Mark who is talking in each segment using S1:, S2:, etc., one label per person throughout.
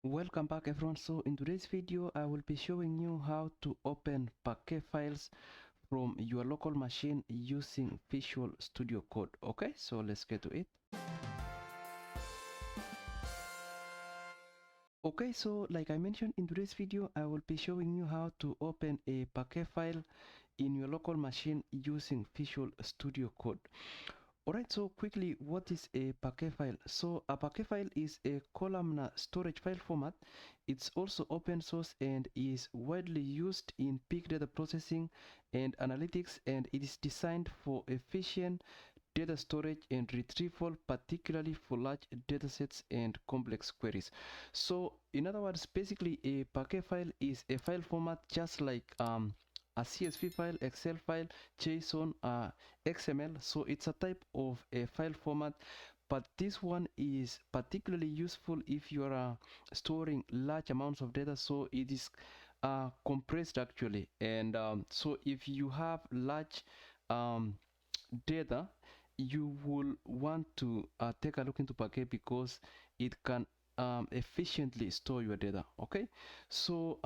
S1: Welcome back everyone. So in today's video I will be showing you how to open Parquet files from your local machine using Visual Studio Code. Okay, so let's get to it. Okay, so like I mentioned in today's video, I will be showing you how to open a Parquet file in your local machine using Visual Studio Code. Alright, so quickly, what is a Parquet file? So a Parquet file is a columnar storage file format. It's also open source and is widely used in big data processing and analytics, and it is designed for efficient data storage and retrieval, particularly for large datasets and complex queries. So in other words, basically a Parquet file is a file format just like a CSV file, Excel file, JSON, XML. So it's a type of a file format, but this one is particularly useful if you are storing large amounts of data. So it is compressed actually, and so if you have large data, you will want to take a look into Parquet because it can efficiently store your data. Okay, so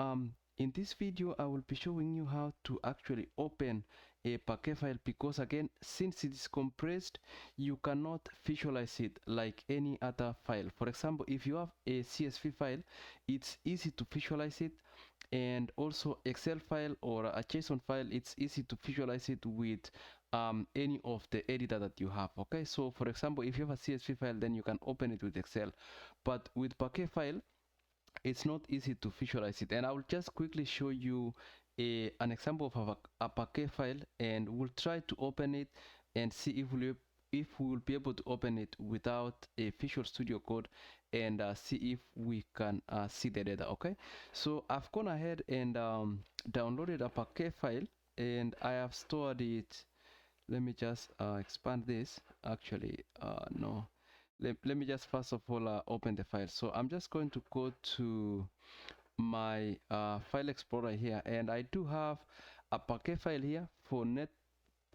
S1: in this video I will be showing you how to actually open a Parquet file, because again, since it is compressed, you cannot visualize it like any other file. For example, if you have a CSV file, it's easy to visualize it, and also Excel file or a JSON file, it's easy to visualize it with any of the editor that you have. Okay, so for example, if you have a CSV file, then you can open it with Excel, but with Parquet file it's not easy to visualize it. And I will just quickly show you an example of a Parquet file, and we'll try to open it and see if we will be able to open it without a Visual Studio Code, and see if we can see the data. Okay, so I've gone ahead and downloaded a Parquet file, and I have stored it. Let me just expand this. Actually, no, let me just first of all open the file. So I'm just going to go to my file explorer here, and I do have a Parquet file here for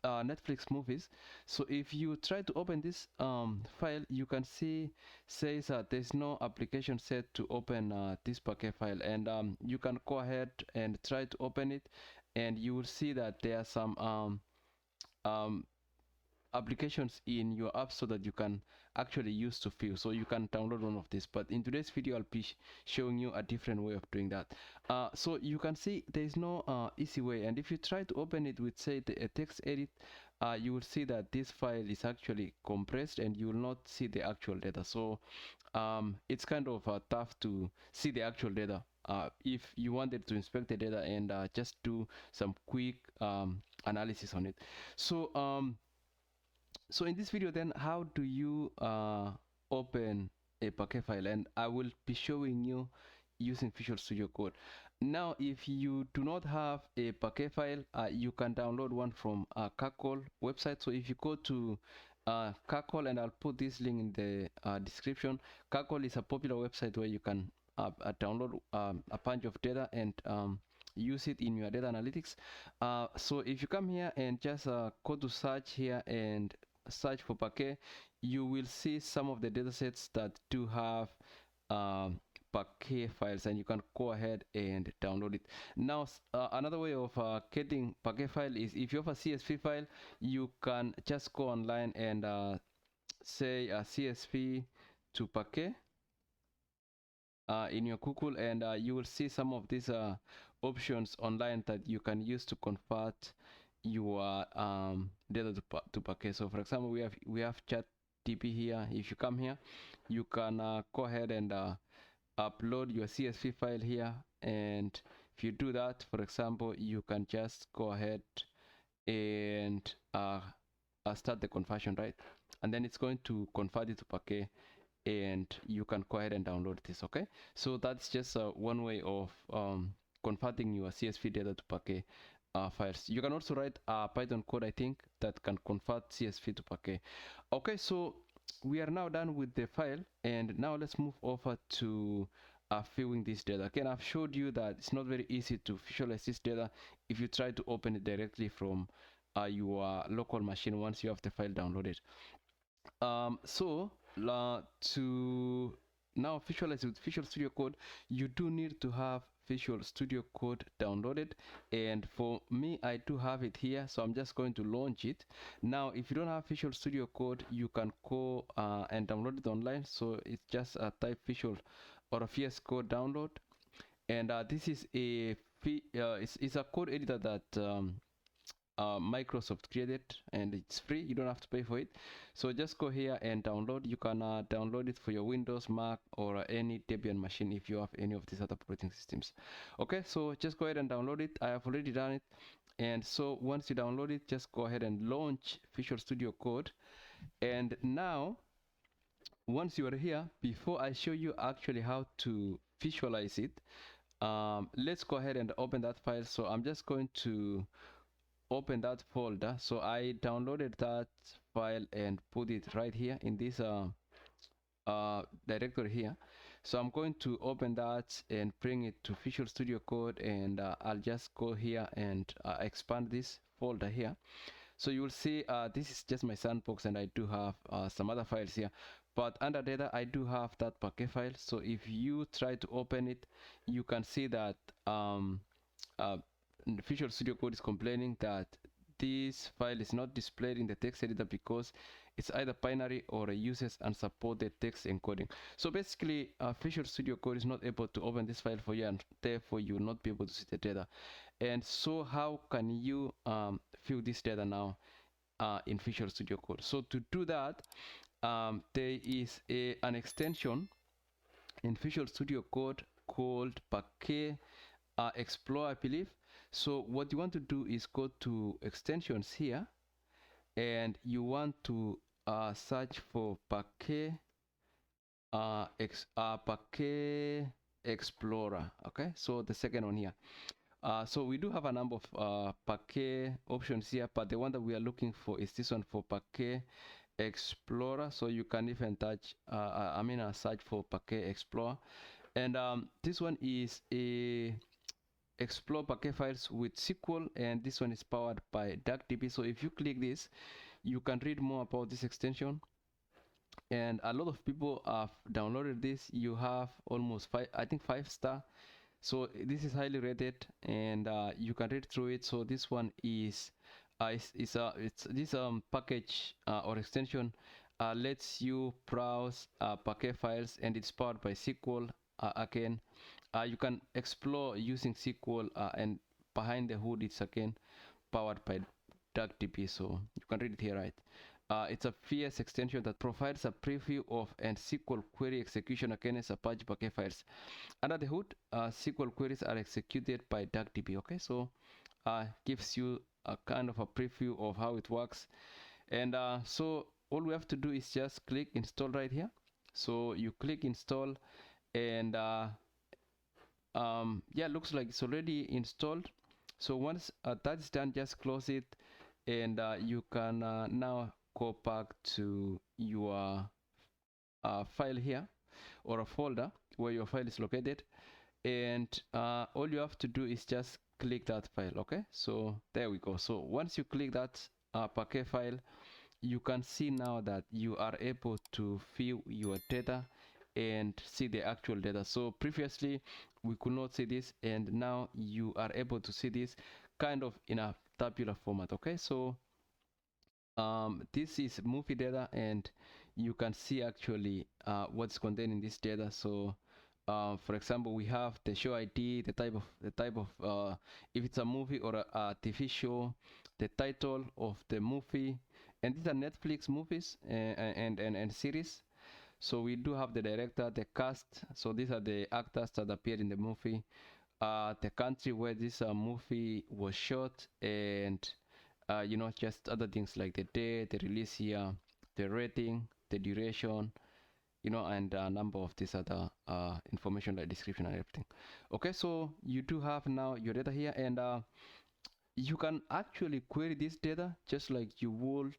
S1: Netflix movies. So if you try to open this file, you can see says there's no application set to open this Parquet file, and you can go ahead and try to open it, and you will see that there are some um, applications in your app so that you can actually use to view. So you can download one of these, but in today's video I'll be showing you a different way of doing that. So you can see there is no easy way, and if you try to open it with, say, a text edit, you will see that this file is actually compressed and you will not see the actual data. So it's kind of tough to see the actual data if you wanted to inspect the data and just do some quick analysis on it. So in this video then, how do you open a Parquet file? And I will be showing you using Visual Studio Code. Now, if you do not have a Parquet file, you can download one from Kakol website. So if you go to Kakol, and I'll put this link in the description. Kakol is a popular website where you can download a bunch of data and use it in your data analytics. So if you come here and just go to search here and search for Parquet, you will see some of the datasets that do have Parquet files, and you can go ahead and download it. Now, another way of getting Parquet file is, if you have a CSV file, you can just go online and say CSV to Parquet in your Google, and you will see some of these options online that you can use to convert your data to Parquet. So for example, we have ChatGPT here. If you come here, you can go ahead and upload your CSV file here, and if you do that, for example, you can just go ahead and start the conversion, right? And then it's going to convert it to Parquet, and you can go ahead and download this. Okay, so that's just one way of converting your CSV data to Parquet files. You can also write a Python code, I think, that can convert CSV to Parquet. Okay, so we are now done with the file, and now let's move over to viewing this data. Again, I've showed you that it's not very easy to visualize this data if you try to open it directly from your local machine once you have the file downloaded. So to now visualize with Visual Studio Code, you do need to have Visual Studio Code downloaded, and for me I do have it here, so I'm just going to launch it. Now if you don't have Visual Studio Code, you can go and download it online. So it's just type Visual or a VS Code download, and this is a it's a code editor that Microsoft created, and it's free. You don't have to pay for it. So just go here and download. You can download it for your Windows, Mac, or any Debian machine if you have any of these other operating systems. Okay, so just go ahead and download it. I have already done it. And so once you download it, just go ahead and launch Visual Studio Code. And now, once you are here, before I show you actually how to visualize it, let's go ahead and open that file. So I'm just going to open that folder. So I downloaded that file and put it right here in this directory here. So I'm going to open that and bring it to Visual Studio Code, and I'll just go here and expand this folder here. So you will see this is just my sandbox, and I do have some other files here, but under data I do have that Parquet file. So if you try to open it, you can see that Visual Studio Code is complaining that this file is not displayed in the text editor because it's either binary or uses unsupported text encoding. So basically, Visual Studio Code is not able to open this file for you, and therefore you will not be able to see the data. And so how can you view this data now in Visual Studio Code? So to do that, there is an extension in Visual Studio Code called Parquet Explorer, I believe. So what you want to do is go to extensions here, and you want to search for Parquet Explorer. Okay, so the second one here. So we do have a number of Parquet options here, but the one that we are looking for is this one for Parquet Explorer. So you can even search for Parquet Explorer, and this one is a explore Parquet files with SQL, and this one is powered by DuckDB. So if you click this, you can read more about this extension, and a lot of people have downloaded this. You have almost 5-star. So this is highly rated, and you can read through it. So this one is it's this package or extension lets you browse Parquet files, and it's powered by SQL again. You can explore using SQL, and behind the hood it's again powered by DuckDB, so you can read it here, right? It's a VS extension that provides a preview of and SQL query execution against Apache Parquet files. Under the hood, SQL queries are executed by DuckDB. Okay, so gives you a kind of a preview of how it works, and so all we have to do is just click install right here. So you click install, and yeah, looks like it's already installed. So once that's done, just close it, and you can now go back to your file here, or a folder where your file is located, and all you have to do is just click that file. Okay, so there we go. So once you click that Parquet file, you can see now that you are able to view your data and see the actual data. So previously we could not see this, and now you are able to see this kind of in a tabular format. Okay, so this is movie data, and you can see actually what's contained in this data. So for example, we have the show ID, the type of if it's a movie or a TV show, the title of the movie, and these are Netflix movies and series. So we do have the director, the cast. So these are the actors that appeared in the movie, the country where this movie was shot, and you know, just other things like the day, the release year, the rating, the duration, you know, and a number of these other information like description and everything. Okay, so you do have now your data here, and you can actually query this data just like you would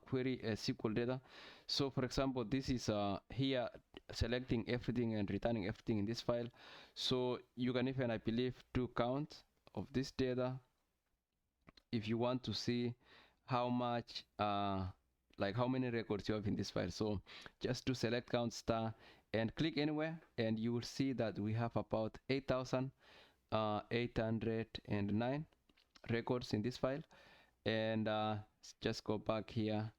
S1: query a SQL data. So for example, this is here selecting everything and returning everything in this file. So you can even, I believe, do count of this data if you want to see how much like how many records you have in this file. So just do select count star, and click anywhere, and you will see that we have about 8,809 records in this file. And just go back here,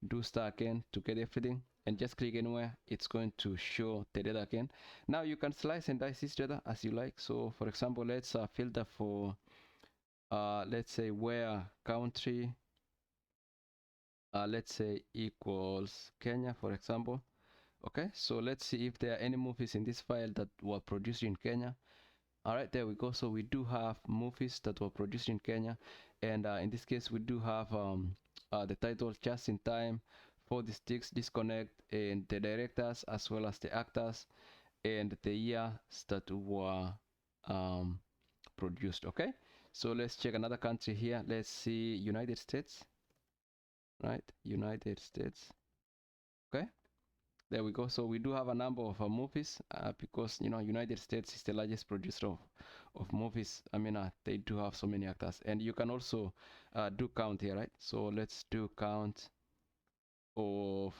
S1: do start again to get everything, and just click anywhere. It's going to show the data again. Now you can slice and dice this data as you like. So for example, let's filter for let's say where country let's say equals Kenya, for example. Okay, so let's see if there are any movies in this file that were produced in Kenya. All right, there we go. So we do have movies that were produced in Kenya, and in this case we do have the title Just in Time, 46 Disconnect, and the directors as well as the actors and the years that were produced. Okay, so let's check another country here. Let's see United States. Right, United States. Okay, there we go. So we do have a number of movies because United States is the largest producer of movies. I mean, they do have so many actors, and you can also do count here, right? So let's do count of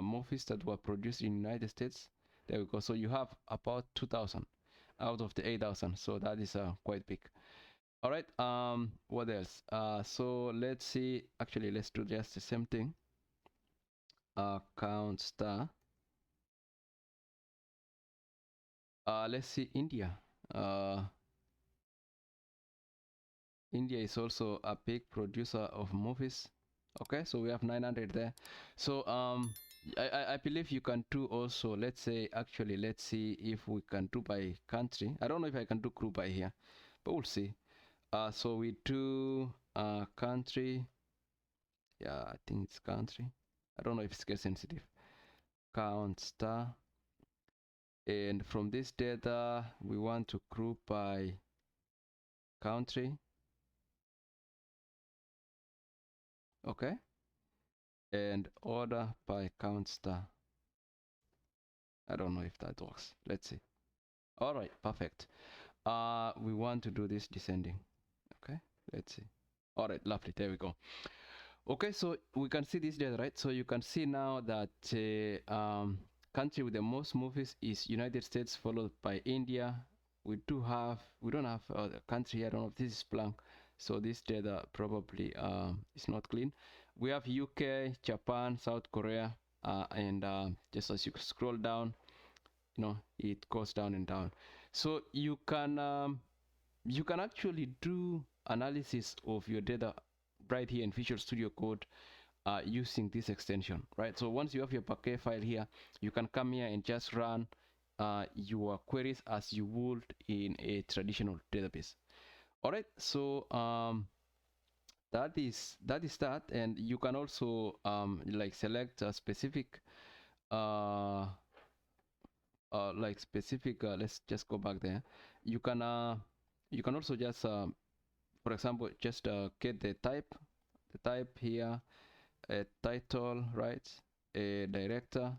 S1: movies that were produced in United States. There we go. So you have about 2,000 out of the 8,000. So that is quite big. All right. What else? So let's see. Actually, let's do just the same thing. Count star. Let's see India. India is also a big producer of movies. Okay, so we have 900 there. So I believe you can do also. Let's say actually, let's see if we can do by country. I don't know if I can do group by here, but we'll see. So we do country. Yeah, I think it's country. I don't know if it's case sensitive. Count star. And from this data, we want to group by country. Okay. And order by count star. I don't know if that works. Let's see. All right, perfect. We want to do this descending. Okay, let's see. All right, lovely. There we go. Okay, so we can see this data, right? So you can see now that country with the most movies is United States, followed by India. We don't have a country here. I don't know if this is blank, so this data probably is not clean. We have UK, Japan, South Korea, and just as you scroll down, it goes down and down. So you can actually do analysis of your data right here in Visual Studio Code using this extension, right? So once you have your Parquet file here, you can come here and just run your queries as you would in a traditional database. All right, so that is that, and you can also like select a specific let's just go back there. You can also just for example just get the type here, a title, right, a director.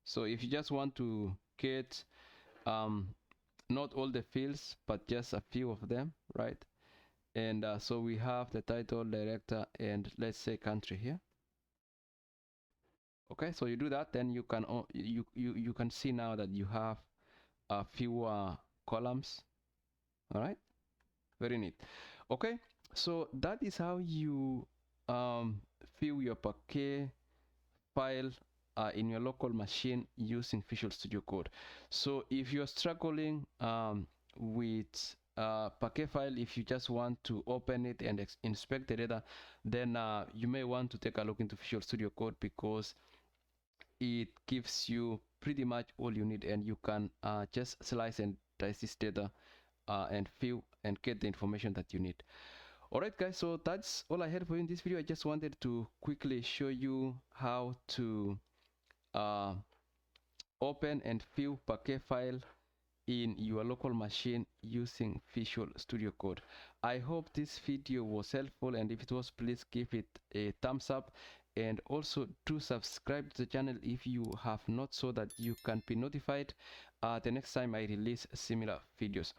S1: So if you just want to get not all the fields but just a few of them, right, and so we have the title, director, and let's say country here. Okay, so you do that, then you can you can see now that you have a few columns. All right, very neat. Okay, so that is how you fill your Parquet file in your local machine using Visual Studio Code. So if you're struggling with Parquet file, if you just want to open it and inspect the data, then you may want to take a look into Visual Studio Code, because it gives you pretty much all you need, and you can just slice and dice this data and fill and get the information that you need. Alright guys, so that's all I had for you in this video. I just wanted to quickly show you how to open and fill Parquet file in your local machine using Visual Studio Code. I hope this video was helpful, and if it was, please give it a thumbs up, and also do subscribe to the channel if you have not, so that you can be notified the next time I release similar videos.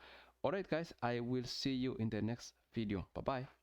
S1: Alright guys, I will see you in the next video. Bye bye.